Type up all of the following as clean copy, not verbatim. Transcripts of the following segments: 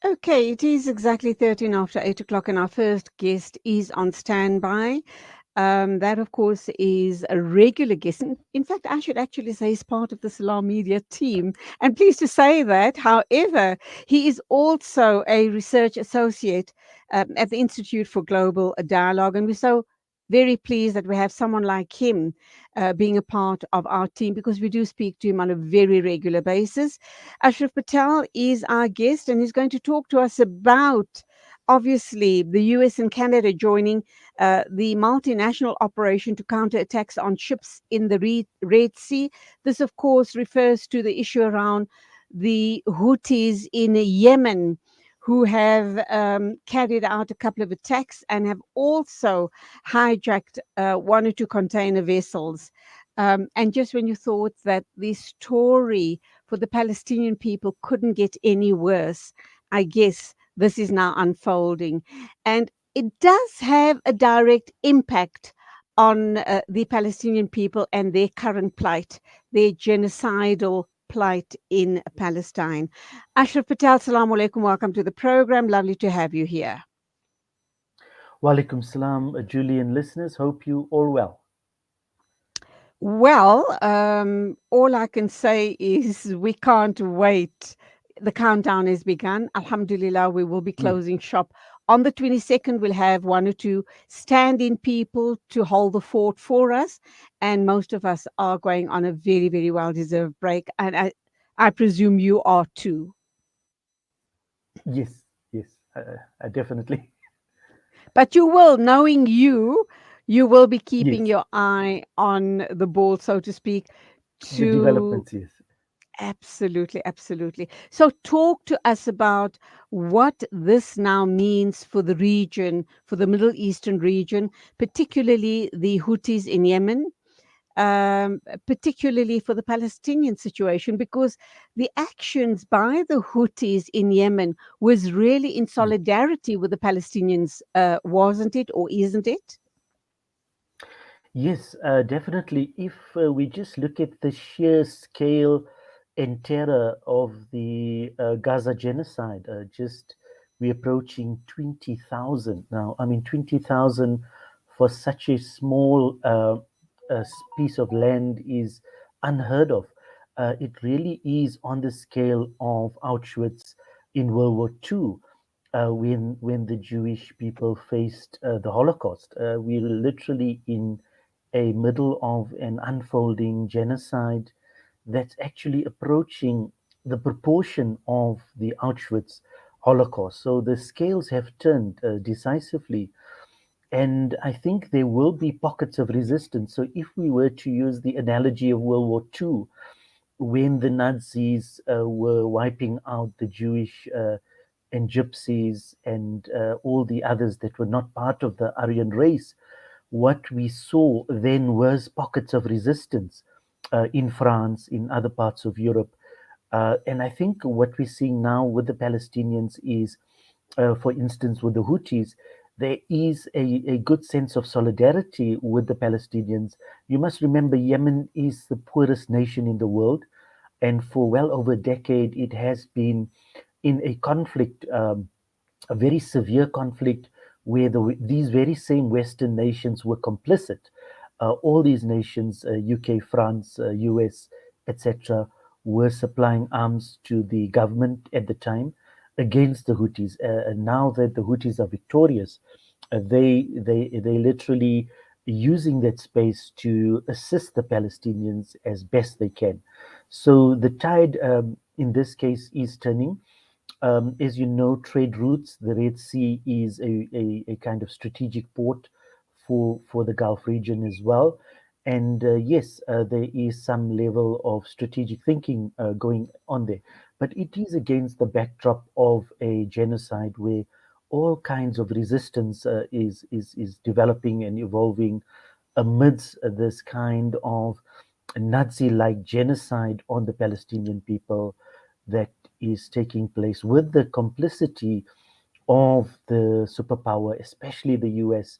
Okay, it is exactly 13 after 8 o'clock, and our first guest is on standby. That, of course, is a regular guest. In fact, I should actually say he's part of the Salam Media team. And pleased to say that. However, he is also a research associate at the Institute for Global Dialogue. And we're so very pleased that we have someone like him being a part of our team, because we do speak to him on a very regular basis. Ashraf Patel is our guest, and he's going to talk to us about, obviously, the U.S. and Canada joining the multinational operation to counter attacks on ships in the Red Sea. This, of course, refers to the issue around the Houthis in Yemen, who have carried out a couple of attacks and have also hijacked one or two container vessels. And just when you thought that the story for the Palestinian people couldn't get any worse, I guess this is now unfolding. And it does have a direct impact on the Palestinian people and their current plight, their genocidal plight in Palestine. Ashraf Patel, Assalamu alaikum. Welcome to the program. Lovely to have you here. Walaikum salam, Julian listeners. Hope you all well. Well, all I can say is we can't wait. The countdown has begun. Alhamdulillah, we will be Yes, closing shop. On the 22nd, we'll have one or two stand in people to hold the fort for us. And most of us are going on a very, very well deserved break. And I presume you are too. yes, yes, definitely. But you will, knowing you, you will be keeping Yes, your eye on the ball, so to speak, the to developments, yes. absolutely, absolutely. So, talk to us about what this now means for the region, for the Middle Eastern region, particularly the Houthis in Yemen, particularly for the Palestinian situation, because the actions by the Houthis in Yemen was really in Yes, solidarity with the Palestinians, wasn't it, or isn't it? yes, definitely. If we just look at the sheer scale and terror of the Gaza genocide, just we're approaching 20,000 now. I mean, 20,000 for such a small piece of land is unheard of. It really is on the scale of Auschwitz in World War II. When the Jewish people faced the Holocaust, we were literally in a middle of an unfolding genocide that's actually approaching the proportion of the Auschwitz Holocaust. So the scales have turned decisively. And I think there will be pockets of resistance. So if we were to use the analogy of World War II, when the Nazis were wiping out the Jewish and Gypsies and all the others that were not part of the Aryan race, what we saw then was pockets of resistance in France, in other parts of Europe. And I think what we're seeing now with the Palestinians is, for instance, with the Houthis, there is a good sense of solidarity with the Palestinians. You must remember, Yemen is the poorest nation in the world. And for well over a decade, it has been in a conflict, a very severe conflict, where these very same Western nations were complicit. All these nations, UK, France, US, etc., were supplying arms to the government at the time against the Houthis. And now that the Houthis are victorious, they literally using that space to assist the Palestinians as best they can. So the tide, in this case, is turning. As you know, trade routes, the Red Sea is a kind of strategic port for the Gulf region as well. And yes, there is some level of strategic thinking going on there. But it is against the backdrop of a genocide where all kinds of resistance is developing and evolving amidst this kind of Nazi like genocide on the Palestinian people that is taking place with the complicity of the superpower, especially the US,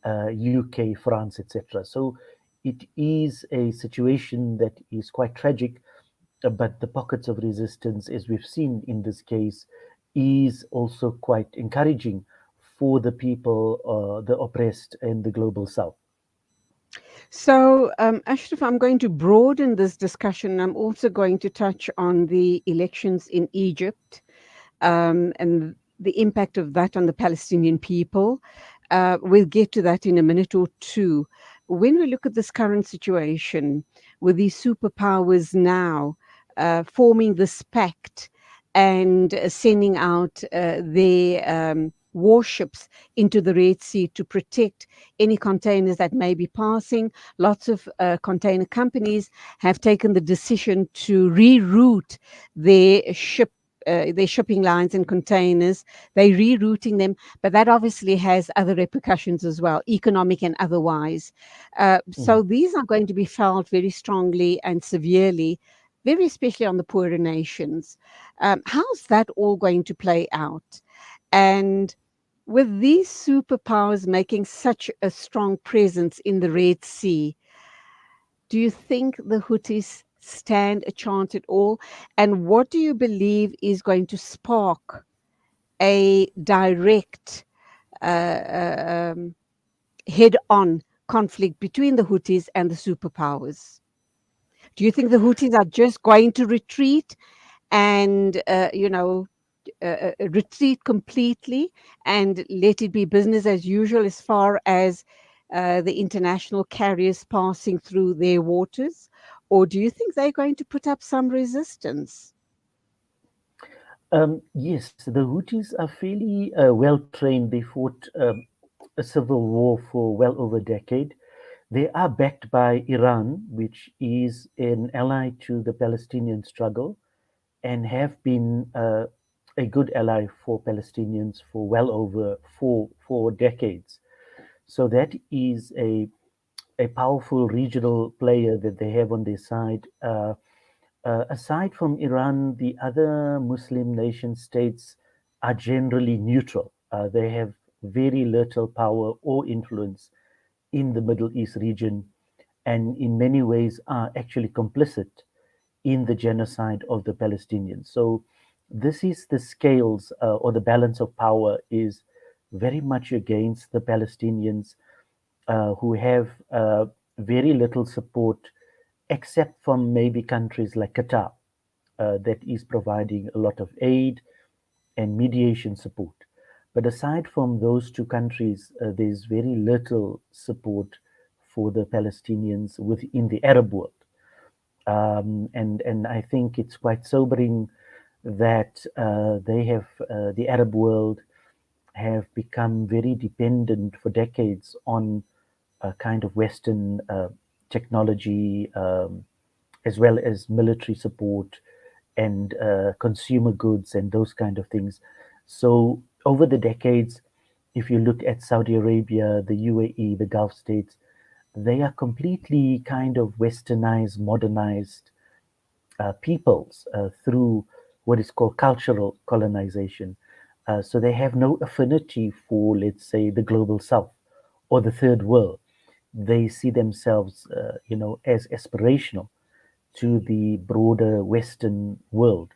UK, France, etc. So it is a situation that is quite tragic. but the pockets of resistance, as we've seen in this case, is also quite encouraging for the people, the oppressed in the global south. So, Ashraf, I'm going to broaden this discussion. I'm also going to touch on the elections in Egypt, and the impact of that on the Palestinian people. We'll get to that in a minute or two. When we look at this current situation with these superpowers now forming this pact and sending out their warships into the Red Sea to protect any containers that may be passing, lots of container companies have taken the decision to reroute their their shipping lines and containers. They're rerouting them, but that obviously has other repercussions as well, economic and otherwise. So Mhm. these are going to be felt very strongly and severely, very especially on the poorer nations. How's that all going to play out? And with these superpowers making such a strong presence in the Red Sea, do you think the Houthis stand a chance at all? And what do you believe is going to spark a direct head on conflict between the Houthis and the superpowers? Do you think the Houthis are just going to retreat and, retreat completely and let it be business as usual as far as the international carriers passing through their waters? Or do you think they're going to put up some resistance? Yes, the Houthis are fairly well trained. They fought a civil war for well over a decade. They are backed by Iran, which is an ally to the Palestinian struggle and have been a good ally for Palestinians for well over four decades. So that is a powerful regional player that they have on their side. Aside from Iran, the other Muslim nation states are generally neutral. They have very little power or influence in the Middle East region, and in many ways are actually complicit in the genocide of the Palestinians. So, this is the scales or the balance of power is very much against the Palestinians, who have very little support except from maybe countries like Qatar, that is providing a lot of aid and mediation support. But aside from those two countries, there's very little support for the Palestinians within the Arab world. And I think it's quite sobering that the Arab world have become very dependent for decades on kind of Western technology, as well as military support and consumer goods and those kind of things. So over the decades, if you look at Saudi Arabia, the UAE, the Gulf states, they are completely kind of westernized, modernized peoples through what is called cultural colonization. So they have no affinity for, let's say, the global south or the third world. They see themselves, as aspirational to the broader Western world,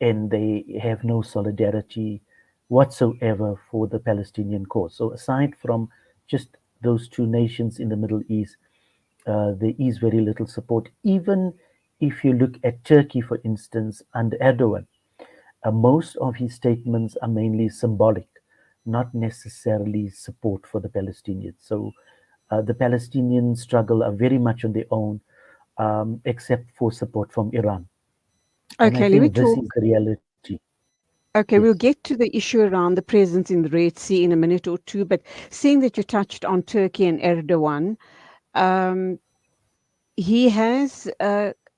and they have no solidarity whatsoever for the Palestinian cause. So, aside from just those two nations in the Middle East, there is very little support. Even if you look at Turkey, for instance, under Erdogan, most of his statements are mainly symbolic, not necessarily support for the Palestinians. So the Palestinian struggle are very much on their own, except for support from Iran. And I Okay, let me think this talk. is the reality. Yes. Okay, we'll get to the issue around the presence in the Red Sea in a minute or two. But seeing that you touched on Turkey and Erdogan, um, he has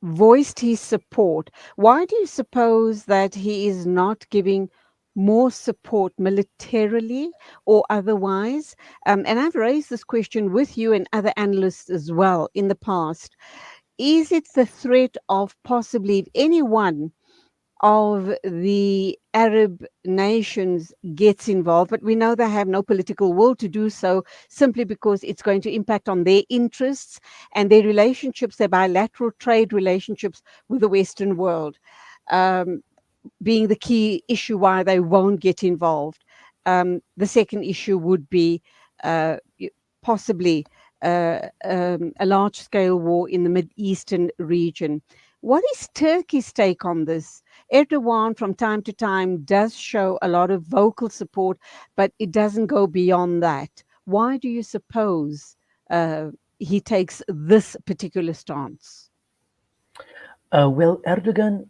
voiced his support. Why do you suppose that he is not giving more support militarily or otherwise? And I've raised this question with you and other analysts as well in the past. Is it the threat of possibly, if anyone of the Arab nations gets involved, but we know they have no political will to do so simply because it's going to impact on their interests and their relationships, their bilateral trade relationships with the Western world. Um, Being the key issue why they won't get involved. The second issue would be possibly a large scale war in the Mid-Eastern region. What is Turkey's take on this? Erdogan, from time to time, does show a lot of vocal support, but it doesn't go beyond that. Why do you suppose he takes this particular stance? Well, Erdogan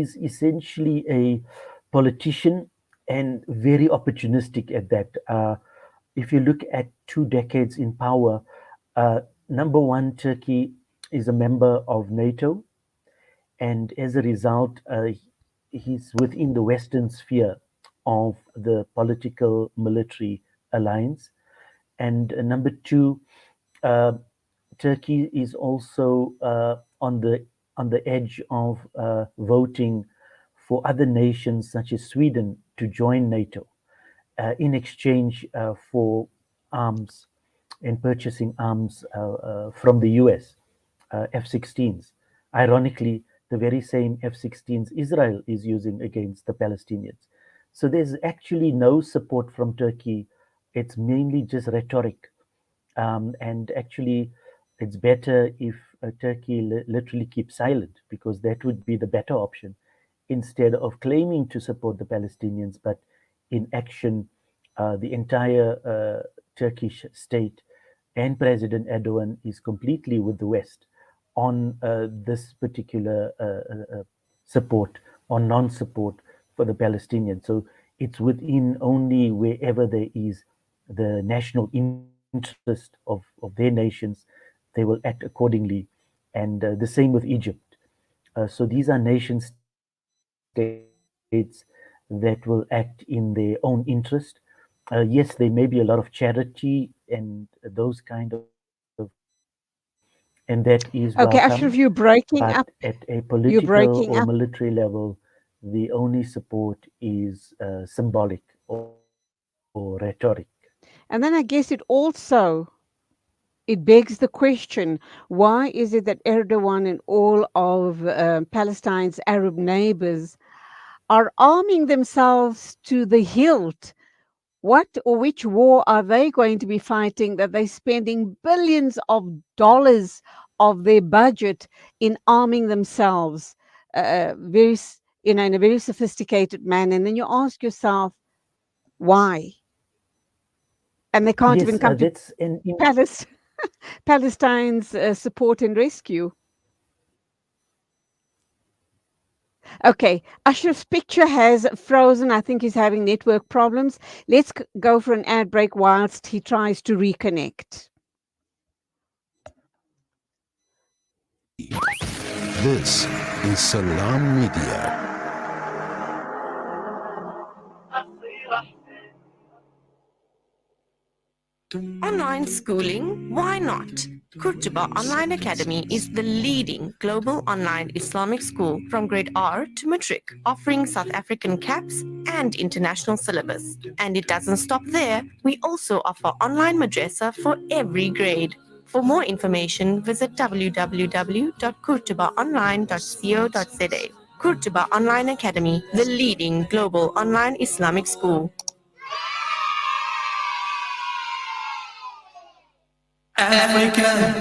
is essentially a politician and very opportunistic at that. If you look at 2 decades in power, uh, number one, Turkey is a member of NATO, and as a result, he's within the Western sphere of the political military alliance. And number two, uh, Turkey is also on the edge of voting for other nations such as Sweden to join NATO in exchange for arms and purchasing arms from the U.S. F-16s. Ironically, the very same F-16s Israel is using against the Palestinians. So there's actually no support from Turkey. It's mainly just rhetoric, and actually, it's better if Turkey literally keeps silent, because that would be the better option, instead of claiming to support the Palestinians, but in action, the entire Turkish state and President Erdogan is completely with the West on this particular support or non support for the Palestinians. So it's within only wherever there is the national interest of their nations, they will act accordingly. And the same with Egypt. So these are nation states that will act in their own interest. Yes, there may be a lot of charity and those kind of things, and that is welcome. But Okay, at Ashraf, a you're breaking up. political or You're military breaking level, up. the only support is symbolic or rhetoric. And then I guess it begs the question, why is it that Erdogan and all of Palestine's Arab neighbors are arming themselves to the hilt? What or which war are they going to be fighting that they're spending billions of dollars of their budget in arming themselves in a very sophisticated manner? And then you ask yourself, why? And they can't Yes, even come to that's an Palestine. Palestine's support and rescue. Okay, Ashraf's picture has frozen. I think he's having network problems. Let's go for an ad break whilst he tries to reconnect. This is Salam Media. Online schooling? Why not? Kurtuba Online Academy is the leading global online Islamic school from grade R to matric, offering South African caps and international syllabus. And it doesn't stop there. We also offer online madrasa for every grade. For more information, visit www.kurtubaonline.co.za. Kurtuba Online Academy, the leading global online Islamic school.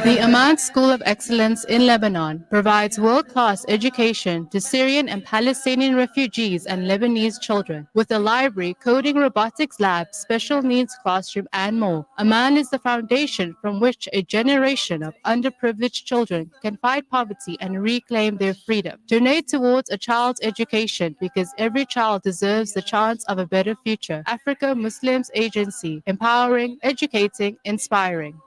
The Ahmad School of Excellence in Lebanon provides world-class education to Syrian and Palestinian refugees and Lebanese children with a library, coding, robotics lab, special needs classroom, and more. Amman is the foundation from which a generation of underprivileged children can fight poverty and reclaim their freedom. Donate towards a child's education because every child deserves the chance of a better future. Africa Muslims Agency, empowering, educating, inspiring.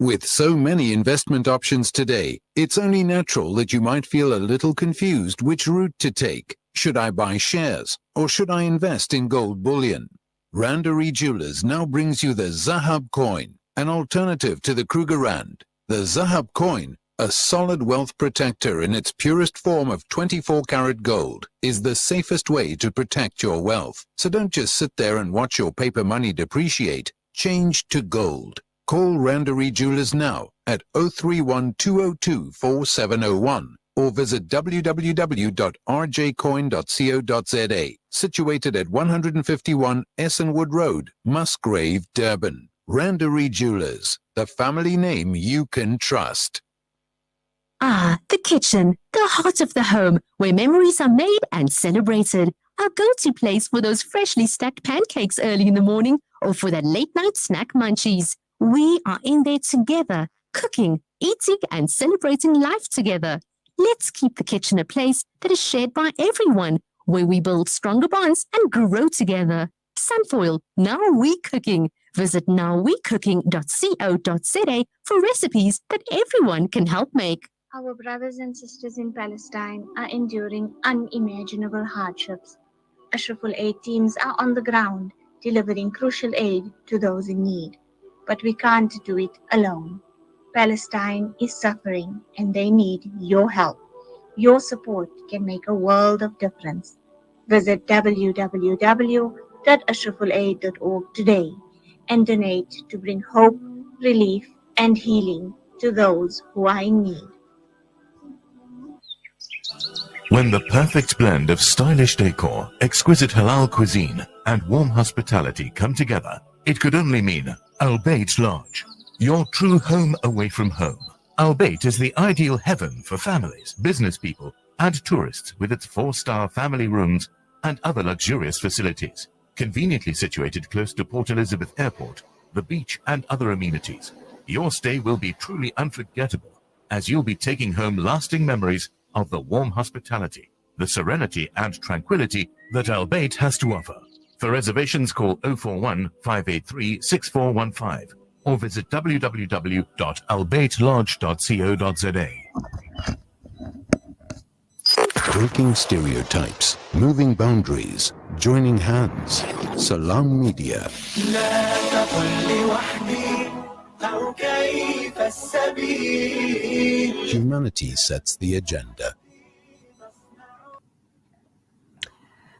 With so many investment options today, it's only natural that you might feel a little confused which route to take. Should I buy shares or should I invest in gold bullion? Randery Jewelers now brings you the Zahab coin, an alternative to the Kruger Rand. The Zahab coin A solid wealth protector in its purest form of 24-karat gold is the safest way to protect your wealth. So don't just sit there and watch your paper money depreciate. Change to gold. Call Randery Jewelers now at 031 202 4701 or visit www.rjcoin.co.za, situated at 151 Essenwood Road, Musgrave, Durban. Randery Jewelers, the family name you can trust. Ah, the kitchen, the heart of the home, where memories are made and celebrated. Our go-to place for those freshly stacked pancakes early in the morning or for that late-night snack munchies. We are in there together, cooking, eating, and celebrating life together. Let's keep the kitchen a place that is shared by everyone, where we build stronger bonds and grow together. Sunfoil, now we cooking. Visit nowwecooking.co.za for recipes that everyone can help make. Our brothers and sisters in Palestine are enduring unimaginable hardships. Ashraful Aid teams are on the ground, delivering crucial aid to those in need. But we can't do it alone. Palestine is suffering and they need your help. Your support can make a world of difference. Visit www.ashrafulaid.org today and donate to bring hope, relief, and healing to those who are in need. When the perfect blend of stylish decor, exquisite halal cuisine, and warm hospitality come together, it could only mean Al Bayt Lodge, your true home away from home. Al Bayt is the ideal heaven for families, business people, and tourists with its 4-star family rooms and other luxurious facilities. Conveniently situated close to Port Elizabeth Airport, the beach, and other amenities, your stay will be truly unforgettable, as you'll be taking home lasting memories of the warm hospitality, the serenity and tranquility that Al Bayt has to offer. For reservations, call 041 583 6415 or visit www.albaytlodge.co.za. Breaking stereotypes, moving boundaries, joining hands. Salam Media. Humanity sets the agenda.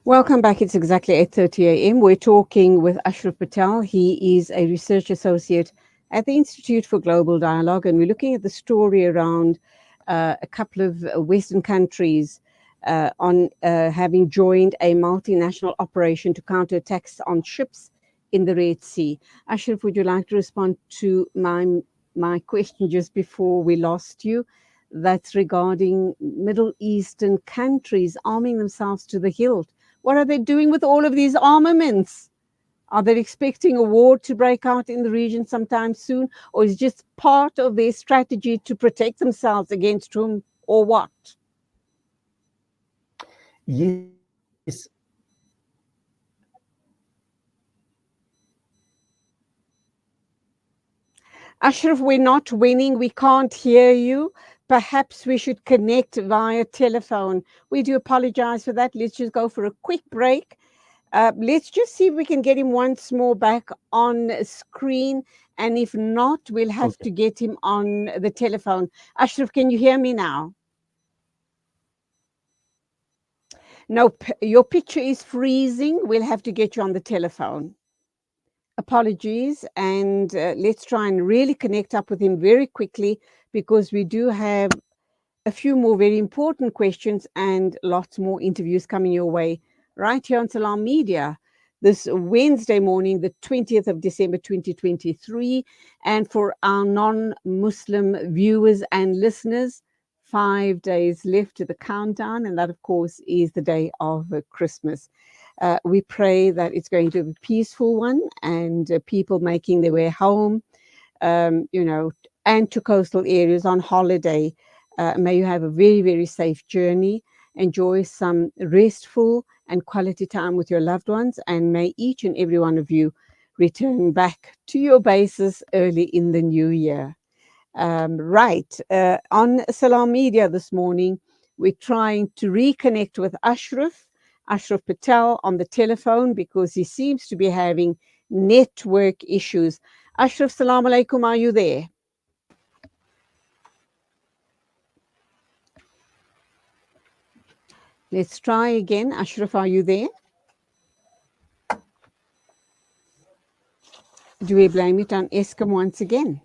Welcome back. It's exactly 8:30 a.m. We're talking with Ashraf Patel. He is a research associate at the Institute for Global Dialogue, and we're looking at the story around a couple of Western countries on having joined a multinational operation to counter attacks on ships in the Red Sea. Ashraf, would you like to respond to my question just before we lost you? That's regarding Middle Eastern countries arming themselves to the hilt. What are they doing with all of these armaments? Are they expecting a war to break out in the region sometime soon? Or is it just part of their strategy to protect themselves against whom or what? Yes. Ashraf, we're not winning. We can't hear you. Perhaps we should connect via telephone. We do apologize for that. Let's just go for a quick break. Let's just see if we can get him once more back on screen. And if not, we'll have to get him on the telephone. Ashraf, can you hear me now? Nope, your picture is freezing. We'll have to get you on the telephone. Apologies, and let's try and really connect up with him very quickly, because we do have a few more very important questions and lots more interviews coming your way right here on Salam Media this Wednesday morning, the 20th of December 2023. And for our non-Muslim viewers and listeners, 5 days left to the countdown, and that of course is the day of Christmas. We pray that it's going to be a peaceful one, and people making their way home, and to coastal areas on holiday. May you have a very, very safe journey. Enjoy some restful and quality time with your loved ones, and may each and every one of you return back to your bases early in the new year. On Salam Media this morning, we're trying to reconnect with Ashraf Patel on the telephone, because he seems to be having network issues. Ashraf, salam alaikum, are you there? Let's try again. Ashraf, are you there? Do we blame it on Eskom once again?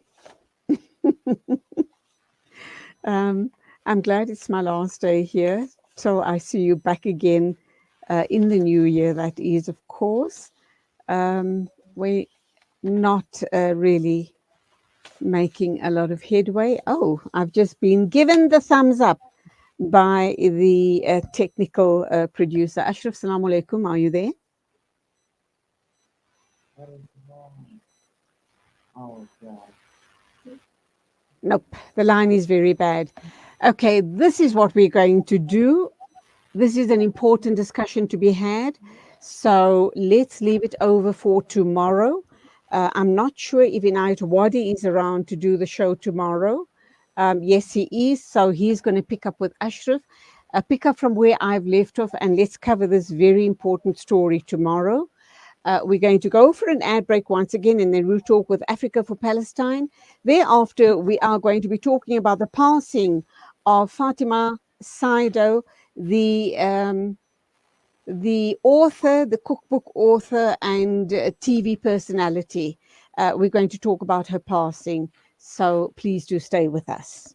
I'm glad it's my last day here. So I see you back again in the new year, that is, of course. We're not really making a lot of headway. Oh, I've just been given the thumbs up by the technical producer. Ashraf, salamu alaikum. Are you there? Nope, the line is very bad. Okay, this is what we're going to do. This is an important discussion to be had. So let's leave it over for tomorrow. I'm not sure if Inayat Wadi is around to do the show tomorrow. Yes, he is. So he's going to pick up with Ashraf, pick up from where I've left off, and let's cover this very important story tomorrow. We're going to go for an ad break once again, and then we'll talk with Africa for Palestine. Thereafter, we are going to be talking about the passing of Fatima Saido, the author, the cookbook author, and TV personality. We're going to talk about her passing. So please do stay with us.